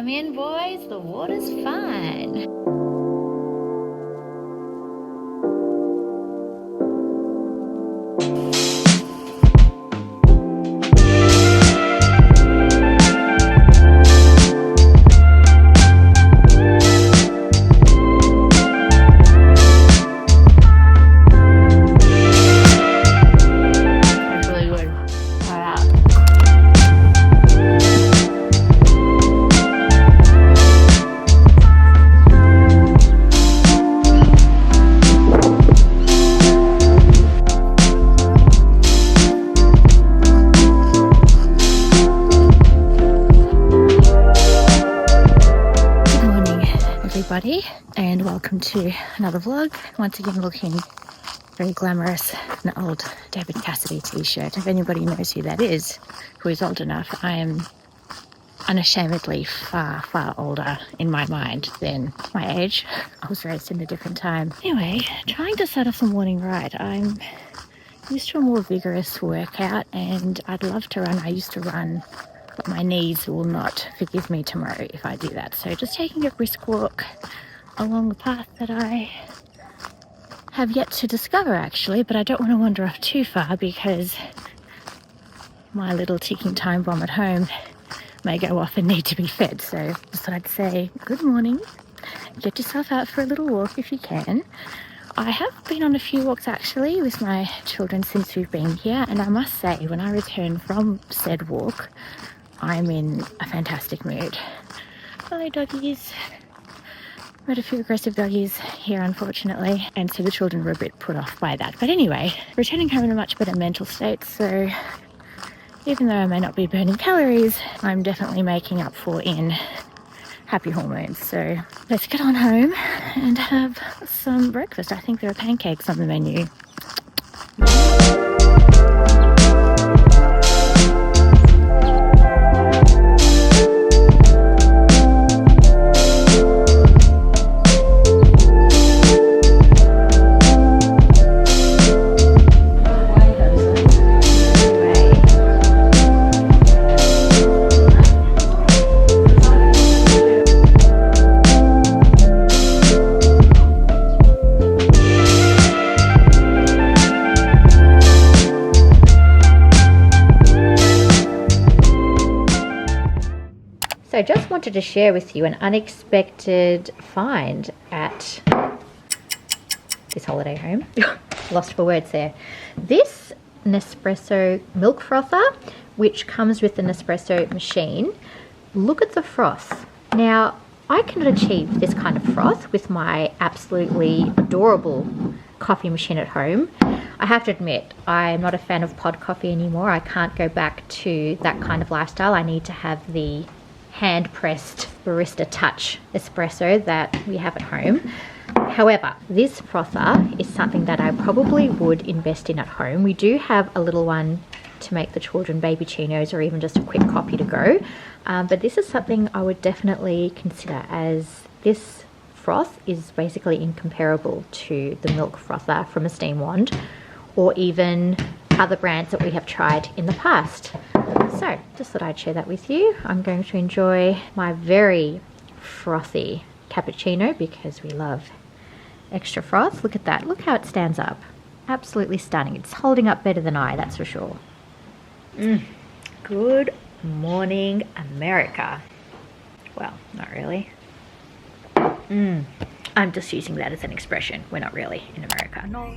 Come in, boys, the water's fine. And welcome to another vlog. Once again looking very glamorous in an old David Cassidy t-shirt. If anybody knows who that is, who is old enough, I am unashamedly far older in my mind than my age. I was raised in a different time. Anyway, trying to start off the morning right. I'm used to a more vigorous workout and I'd love to run. I used to run, but my knees will not forgive me tomorrow if I do that. So just taking a brisk walk along the path that I have yet to discover actually, but I don't want to wander off too far because my little ticking time bomb at home may go off and need to be fed. So just thought I'd say good morning, get yourself out for a little walk if you can. I have been on a few walks actually with my children since we've been here, and I must say when I return from said walk I'm in a fantastic mood. Hello doggies. We had a few aggressive doggies here unfortunately, and so the children were a bit put off by that. But anyway, returning home in a much better mental state, so even though I may not be burning calories, I'm definitely making up for in happy hormones. So let's get on home and have some breakfast. I think there are pancakes on the menu. I just wanted to share with you an unexpected find at this holiday home. Lost for words there. This Nespresso milk frother, which comes with the Nespresso machine. Look at the froth. Now, I cannot achieve this kind of froth with my absolutely adorable coffee machine at home. I have to admit, I'm not a fan of pod coffee anymore. I can't go back to that kind of lifestyle. I need to have the hand-pressed barista touch espresso that we have at home. However, this frother is something that I probably would invest in at home. We do have a little one to make the children baby chinos or even just a quick coffee to go. But this is something I would definitely consider, as this froth is basically incomparable to the milk frother from a steam wand or even other brands that we have tried in the past. So just thought I'd share that with you. I'm going to enjoy my very frothy cappuccino because we love extra froth. Look at that. Look how it stands up. Absolutely stunning. It's holding up better than I, that's for sure. Good morning, America. Well, not really. I'm just using that as an expression. We're not really in America. No.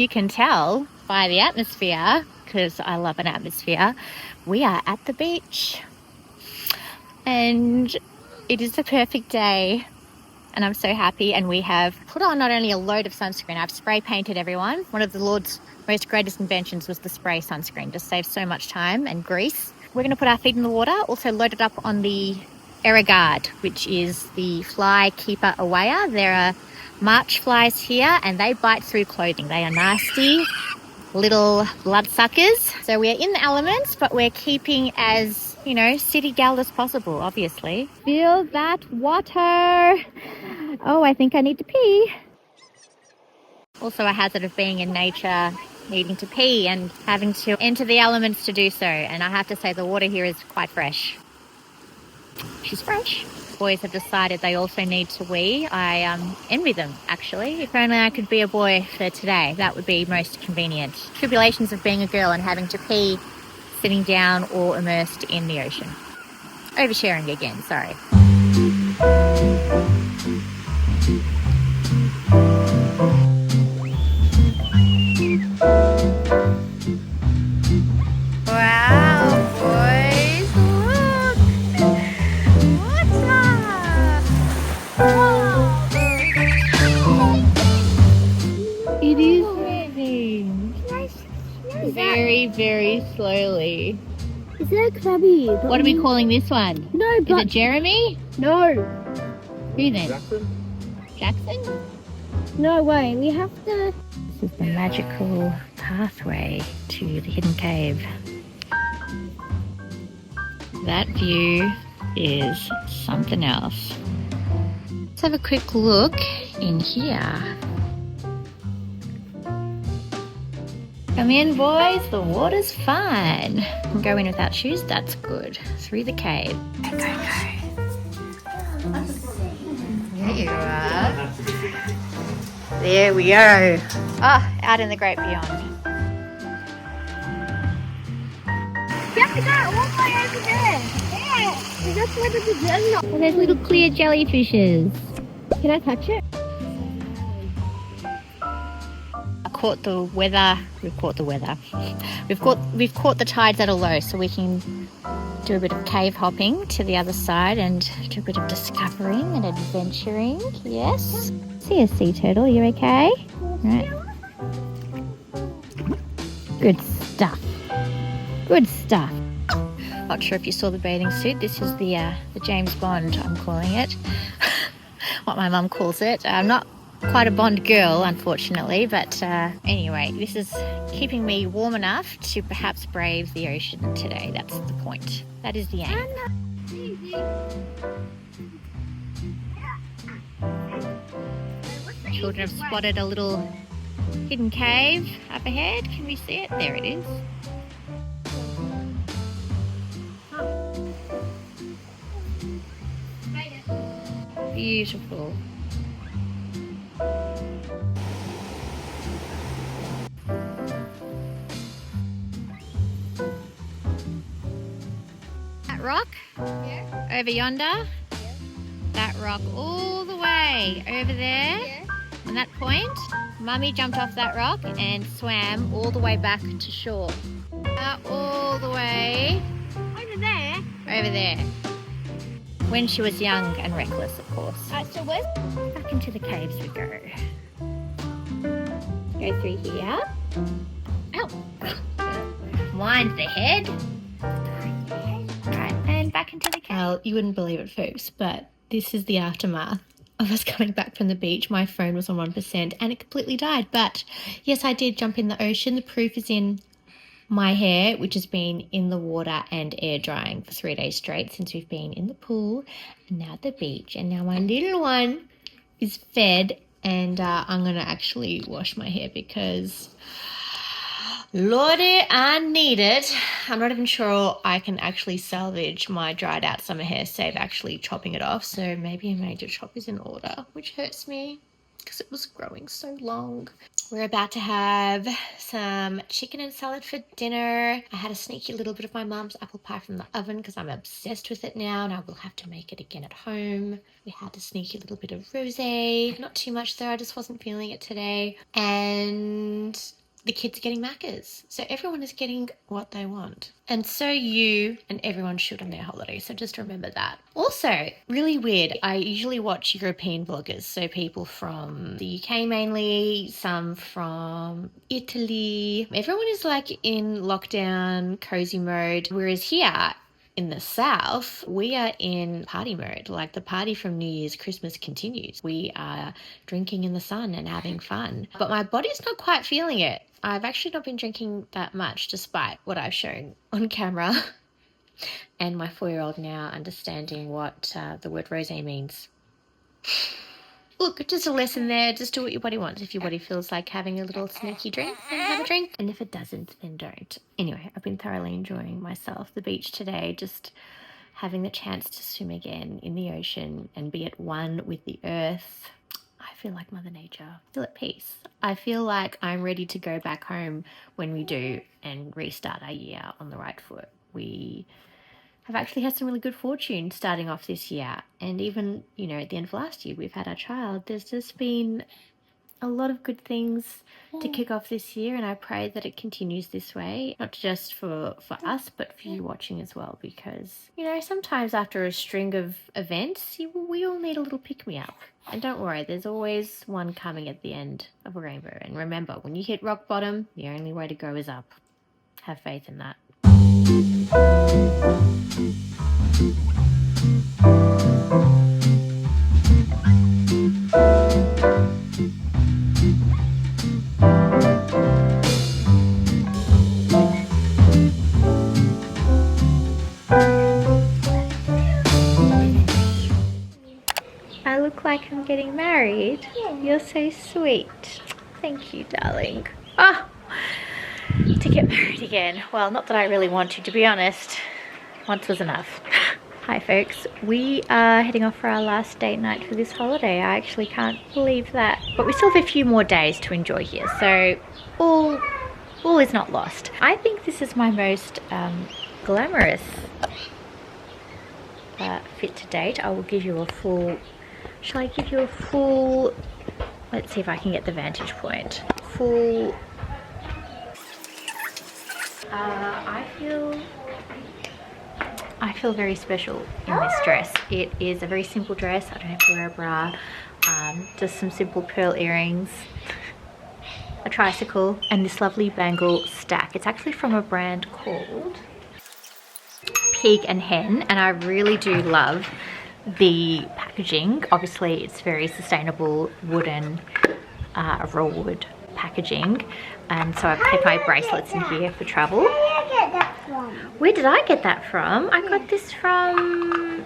you can tell by the atmosphere, because I love an atmosphere, we are at the beach. And it is the perfect day. And I'm so happy. And we have put on not only a load of sunscreen, I've spray painted everyone. One of the Lord's most greatest inventions was the spray sunscreen. Just saves so much time and grease. We're going to put our feet in the water. Also loaded up on the Guard, which is the fly keeper awayer. There are march flies here and they bite through clothing. They are nasty little bloodsuckers. So we're in the elements, but we're keeping as, you know, city gal as possible, obviously. Feel that water. Oh, I think I need to pee. Also a hazard of being in nature, needing to pee and having to enter the elements to do so. And I have to say the water here is quite fresh. She's fresh. Boys have decided they also need to wee. I envy them, actually. If only I could be a boy for today, that would be most convenient. Tribulations of being a girl and having to pee sitting down or immersed in the ocean. Oversharing again, sorry. Very slowly. Is that a crabby? What are we calling this one? No, but... Is it Jeremy? No. Who then? Jackson? No way, we have to... This is the magical pathway to the hidden cave. That view is something else. Let's have a quick look in here. Come in, boys, the water's fine. Go in without shoes, that's good. Through the cave. Go. There you are. There we go. Ah, out in the great beyond. You have to go all the way over there. Yeah, that's where the jelly are. And there's little clear jellyfishes. Can I touch it? Caught the weather. We've caught the weather. We've caught the tides that are low, so we can do a bit of cave hopping to the other side and do a bit of discovering and adventuring. Yes. See a sea turtle. You okay? Right. Good stuff. Good stuff. Not sure if you saw the bathing suit. This is the James Bond, I'm calling it. What my mum calls it. I'm not quite a Bond girl, unfortunately, but anyway, this is keeping me warm enough to perhaps brave the ocean today. That's the point. That is the aim. Children have spotted a little hidden cave up ahead. Can we see it? There it is. Beautiful. That rock? Yeah. Over yonder? Yeah. That rock all the way over there. Yeah. On that point, Mummy jumped off that rock and swam all the way back to shore. All the way Over there? over there. When she was young and reckless, of course. So where's... Back into the caves we go. Go through here. Ow! Wind the head. Right, and back into the cave. Well, you wouldn't believe it, folks, but this is the aftermath of us coming back from the beach. My phone was on 1% and it completely died. But yes, I did jump in the ocean. The proof is in my hair, which has been in the water and air drying for 3 days straight since we've been in the pool and now at the beach. And now my little one is fed, and I'm going to actually wash my hair because, Lordy, I need it. I'm not even sure I can actually salvage my dried out summer hair, save actually chopping it off. So maybe a major chop is in order, which hurts me because it was growing so long. We're about to have some chicken and salad for dinner. I had a sneaky little bit of my mum's apple pie from the oven because I'm obsessed with it now and I will have to make it again at home. We had a sneaky little bit of rosé. Not too much though, I just wasn't feeling it today. And the kids are getting Maccas. So everyone is getting what they want. And so you and everyone should on their holiday. So just remember that. Also, really weird. I usually watch European vloggers. So people from the UK mainly, some from Italy. Everyone is like in lockdown, cozy mode. Whereas here, in the south, we are in party mode. Like the party from New Year's, Christmas continues. We are drinking in the sun and having fun. But my body's not quite feeling it. I've actually not been drinking that much despite what I've shown on camera. And my 4-year-old now understanding what the word rosé means. Look, just a lesson there. Just do what your body wants. If your body feels like having a little sneaky drink, then have a drink. And if it doesn't, then don't. Anyway, I've been thoroughly enjoying myself. The beach today, just having the chance to swim again in the ocean and be at one with the earth. I feel like Mother Nature. I feel at peace. I feel like I'm ready to go back home when we do and restart our year on the right foot. We have actually had some really good fortune starting off this year. And even, you know, at the end of last year, we've had our child. There's just been a lot of good things to kick off this year. And I pray that it continues this way, not just for us, but for you watching as well. Because, you know, sometimes after a string of events, we all need a little pick-me-up. And don't worry, there's always one coming at the end of a rainbow. And remember, when you hit rock bottom, the only way to go is up. Have faith in that. I look like I'm getting married. You're so sweet. Thank you, darling. Ah, to get married again. Well, not that I really want to be honest. Once was enough. Hi folks, we are heading off for our last date night for this holiday. I actually can't believe that. But we still have a few more days to enjoy here, so all is not lost. I think this is my most glamorous fit to date. I will give you a full, shall I give you a full, let's see if I can get the vantage point. Full, I feel very special in this dress. It is a very simple dress. I don't have to wear a bra. Just some simple pearl earrings, a tricycle, and this lovely bangle stack. It's actually from a brand called Pig Hen, and I really do love the packaging. Obviously, it's very sustainable wooden, raw wood packaging, and so I've kept my bracelets in here for travel. Where did I get that from? I got this from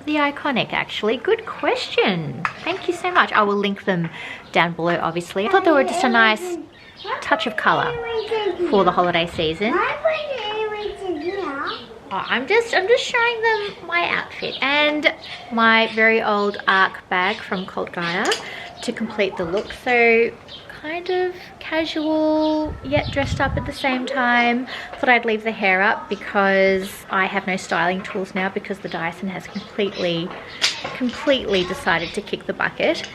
The Iconic, actually. Good question. Thank you so much. I will link them down below, obviously. I thought they were just a nice touch of colour for the holiday season. I'm just showing them my outfit and my very old Ark bag from Gaia to complete the look. So kind of casual yet dressed up at the same time. Thought I'd leave the hair up because I have no styling tools now because the Dyson has completely decided to kick the bucket.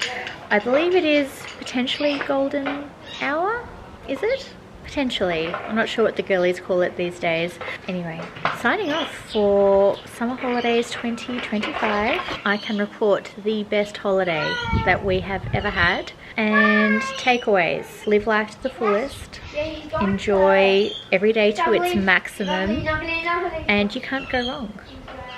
I believe it is potentially golden hour, is it? Potentially. I'm not sure what the girlies call it these days. Anyway, signing off for summer holidays 2025. I can report the best holiday that we have ever had. And takeaways: live life to the fullest, enjoy every day to its maximum, and you can't go wrong,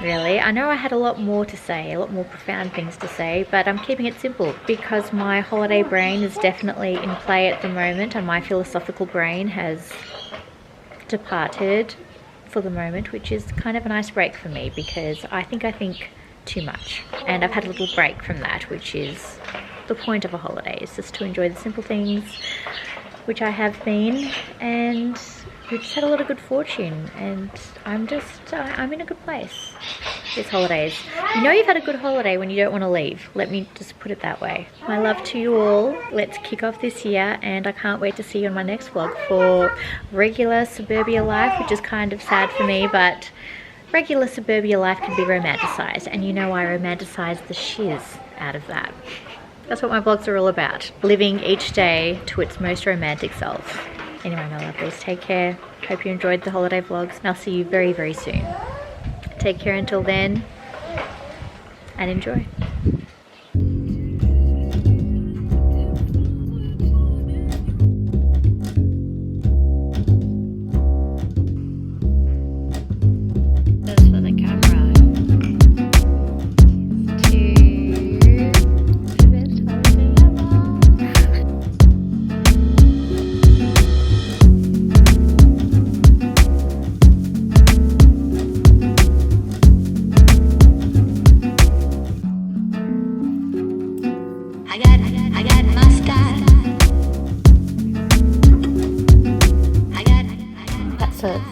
really. I know I had a lot more to say, a lot more profound things to say, but I'm keeping it simple because my holiday brain is definitely in play at the moment, and my philosophical brain has departed for the moment, which is kind of a nice break for me because I think too much, and I've had a little break from that, which is the point of a holiday, is just to enjoy the simple things, which I have been, and we've just had a lot of good fortune, and I'm in a good place this holidays. You know you've had a good holiday when you don't want to leave. Let me just put it that way. My love to you all. Let's kick off this year, and I can't wait to see you on my next vlog for regular suburbia life, which is kind of sad for me, but regular suburbia life can be romanticized, and you know I romanticize the shiz out of that. That's what my vlogs are all about. Living each day to its most romantic self. Anyway, my lovelies, take care. Hope you enjoyed the holiday vlogs, and I'll see you very, very soon. Take care until then, and enjoy.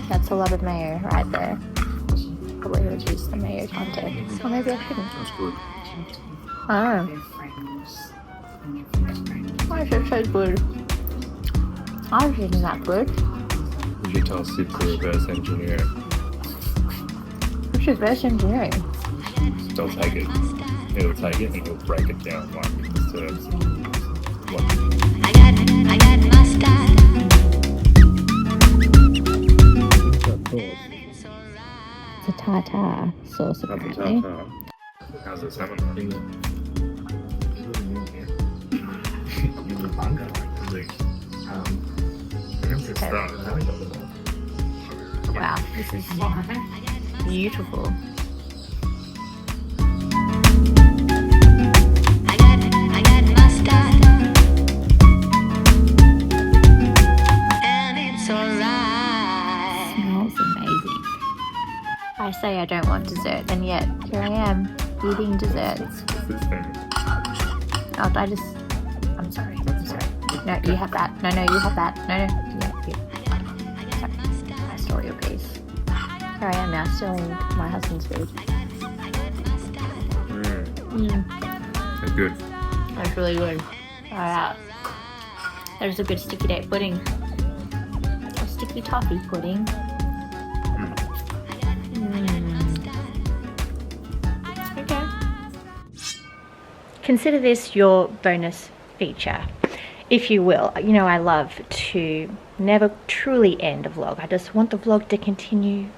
That's a lot of mayo right there. Probably reduce the mayo content. Or maybe I shouldn't. That's good. Oh. Why is it so good? I was eating that good. You should tell Sid to reverse engineer. Which is reverse engineering. They'll take it. He'll take it and he'll break it down like serves. I got mustard. It's a tartar sauce apparently. How's the salmon? Wow, this is beautiful. I got mustard. And it's alright. Smells amazing. I say I don't want dessert, and yet here I am eating dessert. What's this thing? Oh, I'm sorry. No, you have that. No, you have that. No. Yeah, you. Sorry. I stole your piece. Here I am now stealing my husband's food. It's good. That's really good. Try it out. There's a good sticky date pudding. A sticky toffee pudding. Okay. Consider this your bonus feature, if you will. You know, I love to never truly end a vlog. I just want the vlog to continue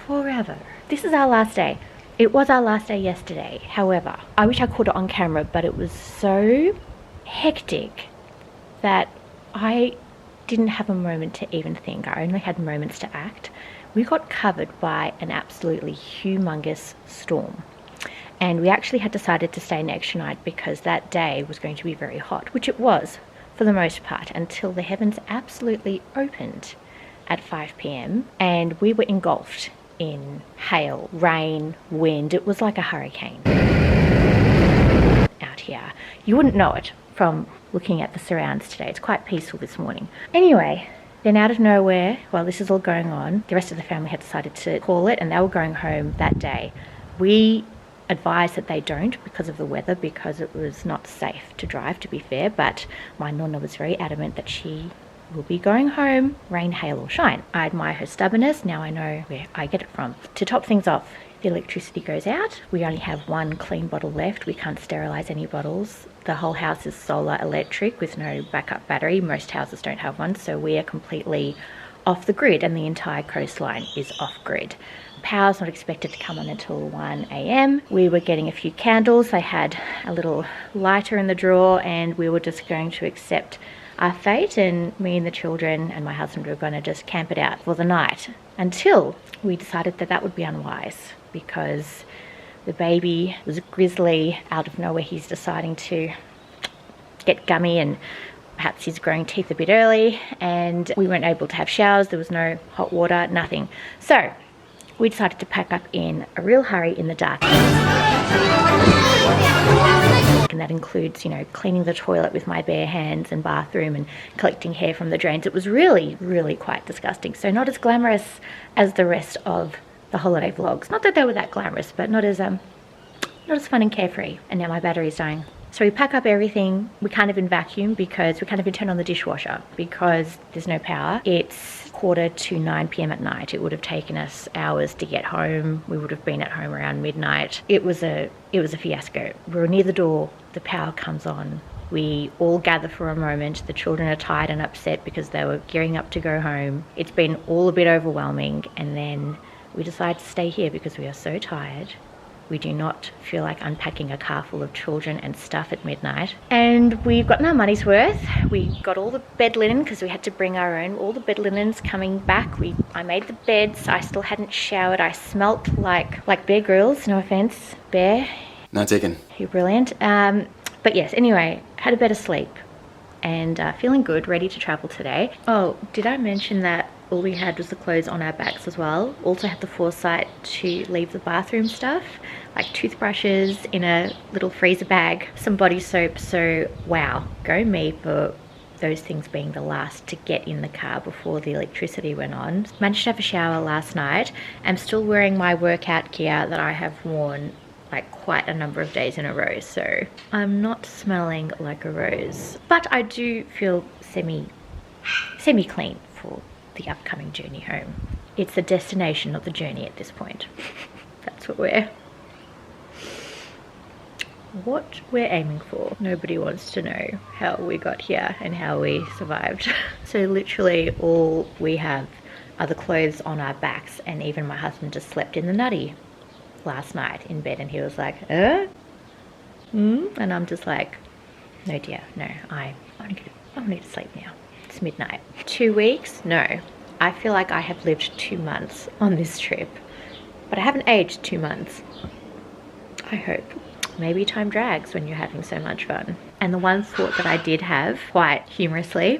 forever. This is our last day. It was our last day yesterday. However, I wish I caught it on camera, but it was so hectic that I didn't have a moment to even think. I only had moments to act. We got covered by an absolutely humongous storm. And we actually had decided to stay an extra night because that day was going to be very hot, which it was for the most part, until the heavens absolutely opened at 5 p.m. and we were engulfed in hail, rain, wind. It was like a hurricane out here. You wouldn't know it from looking at the surrounds today. It's quite peaceful this morning. Anyway, then out of nowhere, while this is all going on, the rest of the family had decided to call it, and they were going home that day. We advised that they don't because of the weather, because it was not safe to drive, to be fair, but my nonna was very adamant that she will be going home, rain, hail or shine. I admire her stubbornness. Now I know where I get it from. To top things off, the electricity goes out. We only have one clean bottle left. We can't sterilize any bottles. The whole house is solar electric with no backup battery. Most houses don't have one, so we are completely off the grid, and the entire coastline is off grid. Power's not expected to come on until 1 a.m. We were getting a few candles. They had a little lighter in the drawer, and we were just going to accept our fate, and me and the children and my husband were going to just camp it out for the night, until we decided that that would be unwise, because the baby was grizzly. Out of nowhere he's deciding to get gummy, and perhaps he's growing teeth a bit early, and we weren't able to have showers. There was no hot water, nothing. So we decided to pack up in a real hurry in the dark. And that includes, you know, cleaning the toilet with my bare hands and bathroom and collecting hair from the drains. It was really, really quite disgusting. So not as glamorous as the rest of the holiday vlogs. Not that they were that glamorous, but not as fun and carefree. And now my battery's dying. So we pack up everything. We can't even vacuum because we can't even turn on the dishwasher because there's no power. It's 8:45 p.m. at night. It would have taken us hours to get home. We would have been at home around midnight. It was a fiasco. We were near the door. The power comes on We all gather for a moment. The children are tired and upset because they were gearing up to go home. It's been all a bit overwhelming, and then we decide to stay here because we are so tired. We do not feel like unpacking a car full of children and stuff at midnight. And we've gotten our money's worth. We got all the bed linen because we had to bring our own. All the bed linens coming back. I made the beds. I still hadn't showered. I smelt like Bear Grylls. No offense, Bear. Not taken. You're brilliant. But yes, anyway, had a better sleep and feeling good, ready to travel today. Oh, did I mention that all we had was the clothes on our backs as well? Also had the foresight to leave the bathroom stuff, like toothbrushes in a little freezer bag, some body soap. So wow, go me for those things being the last to get in the car before the electricity went on. Managed to have a shower last night. I'm still wearing my workout gear that I have worn like quite a number of days in a row, so I'm not smelling like a rose, but I do feel semi clean for the upcoming journey home. It's the destination, not the journey at this point. That's what we're aiming for. Nobody wants to know how we got here and how we survived. So literally all we have are the clothes on our backs, and even my husband just slept in the nutty last night in bed, and he was like, and I'm just like, no dear, no, I need to sleep now. It's midnight. 2 weeks? No. I feel like I have lived 2 months on this trip, but I haven't aged 2 months. I hope. Maybe time drags when you're having so much fun. And the one thought that I did have, quite humorously,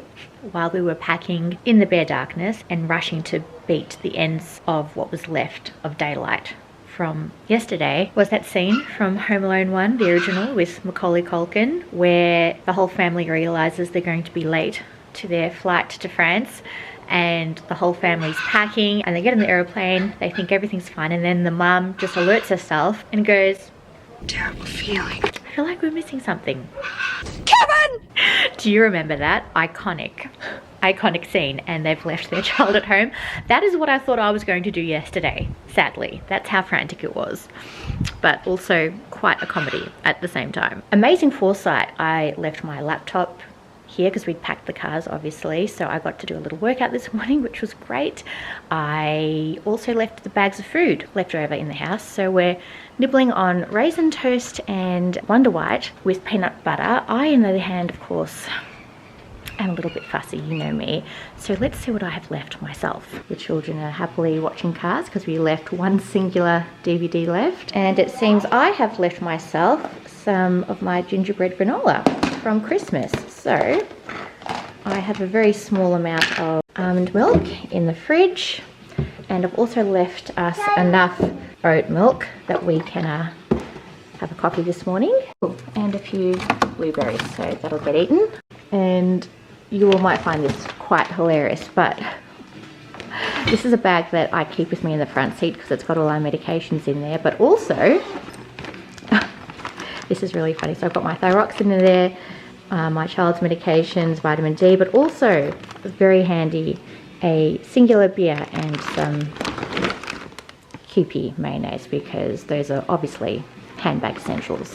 while we were packing in the bare darkness and rushing to beat the ends of what was left of daylight from yesterday, was that scene from Home Alone 1, the original, with Macaulay Culkin, where the whole family realizes they're going to be late to their flight to France, and the whole family's packing, and they get on the aeroplane, they think everything's fine, and then the mum just alerts herself and goes, terrible feeling. I feel like we're missing something. Kevin! Do you remember that? Iconic scene, and they've left their child at home. That is what I thought I was going to do yesterday, sadly. That's how frantic it was, but also quite a comedy at the same time. Amazing foresight. I left my laptop here because we'd packed the cars, obviously, so I got to do a little workout this morning, which was great. I also left the bags of food left over in the house, so we're nibbling on raisin toast and Wonder White with peanut butter. I, on the other hand, of course, am a little bit fussy, you know me, so let's see what I have left myself. The children are happily watching Cars because we left one singular DVD left, and it seems I have left myself some of my gingerbread granola from Christmas. So I have a very small amount of almond milk in the fridge, and I've also left us enough oat milk that we can have a coffee this morning, and a few blueberries, so that'll get eaten. And you all might find this quite hilarious, but this is a bag that I keep with me in the front seat because it's got all our medications in there, but also this is really funny. So I've got my thyroxine in there, my child's medications, vitamin D, but also very handy, a singular beer and some Kewpie mayonnaise, because those are obviously handbag essentials.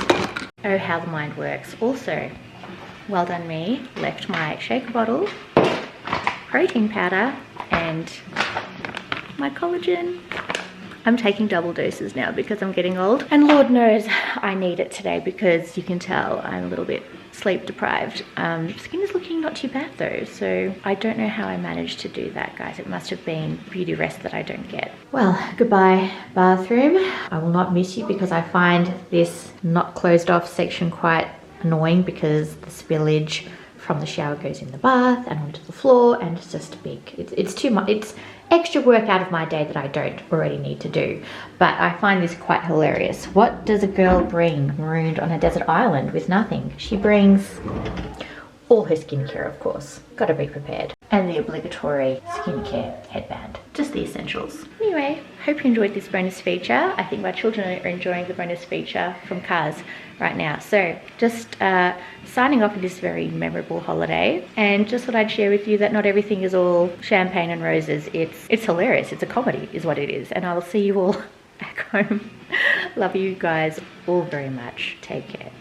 Oh, how the mind works. Also, well done me, left my shaker bottle, protein powder, and my collagen. I'm taking double doses now because I'm getting old, and Lord knows I need it today because you can tell I'm a little bit sleep deprived. Skin is looking not too bad though, so I don't know how I managed to do that, guys. It must have been beauty rest that I don't get. Well, goodbye bathroom. I will not miss you because I find this not closed off section quite annoying because the spillage from the shower goes in the bath and onto the floor, and it's just big. It's too much. It's extra work out of my day that I don't already need to do. But I find this quite hilarious. What does a girl bring marooned on a desert island with nothing? She brings all her skincare, of course. Gotta be prepared. And the obligatory skincare headband. Just the essentials. Anyway, hope you enjoyed this bonus feature. I think my children are enjoying the bonus feature from Cars right now. So just signing off of this very memorable holiday, and just thought I'd share with you that not everything is all champagne and roses. It's hilarious. It's a comedy is what it is. And I will see you all back home. Love you guys all very much. Take care.